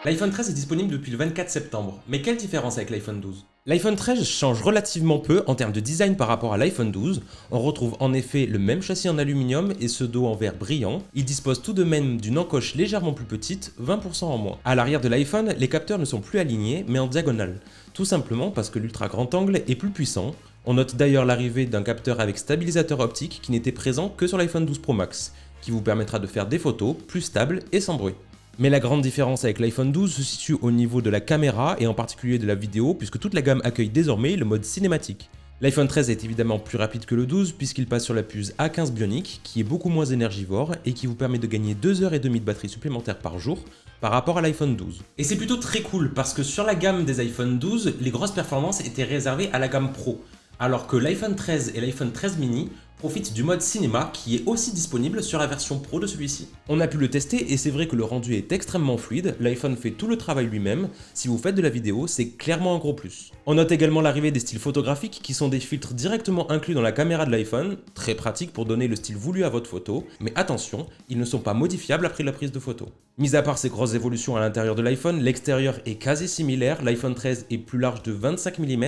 L'iPhone 13 est disponible depuis le 24 septembre, mais quelle différence avec l'iPhone 12? L'iPhone 13 change relativement peu en termes de design par rapport à l'iPhone 12. On retrouve en effet le même châssis en aluminium et ce dos en verre brillant. Il dispose tout de même d'une encoche légèrement plus petite, 20% en moins. À l'arrière de l'iPhone, les capteurs ne sont plus alignés mais en diagonale, tout simplement parce que l'ultra grand angle est plus puissant. On note d'ailleurs l'arrivée d'un capteur avec stabilisateur optique qui n'était présent que sur l'iPhone 12 Pro Max, qui vous permettra de faire des photos plus stables et sans bruit. Mais la grande différence avec l'iPhone 12 se situe au niveau de la caméra et en particulier de la vidéo puisque toute la gamme accueille désormais le mode cinématique. L'iPhone 13 est évidemment plus rapide que le 12 puisqu'il passe sur la puce A15 Bionic qui est beaucoup moins énergivore et qui vous permet de gagner 2h30 de batterie supplémentaire par jour par rapport à l'iPhone 12. Et c'est plutôt très cool parce que sur la gamme des iPhone 12, les grosses performances étaient réservées à la gamme Pro, alors que l'iPhone 13 et l'iPhone 13 mini profite du mode cinéma qui est aussi disponible sur la version Pro de celui-ci. On a pu le tester et c'est vrai que le rendu est extrêmement fluide, l'iPhone fait tout le travail lui-même, si vous faites de la vidéo, c'est clairement un gros plus. On note également l'arrivée des styles photographiques qui sont des filtres directement inclus dans la caméra de l'iPhone, très pratique pour donner le style voulu à votre photo, mais attention, ils ne sont pas modifiables après la prise de photo. Mis à part ces grosses évolutions à l'intérieur de l'iPhone, l'extérieur est quasi similaire, l'iPhone 13 est plus large de 25 mm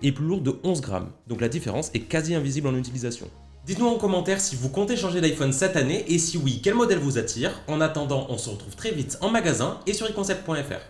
et plus lourd de 11 grammes, donc la différence est quasi invisible en utilisation. Dites-nous en commentaire si vous comptez changer d'iPhone cette année et si oui, quel modèle vous attire. En attendant, on se retrouve très vite en magasin et sur iconcept.fr.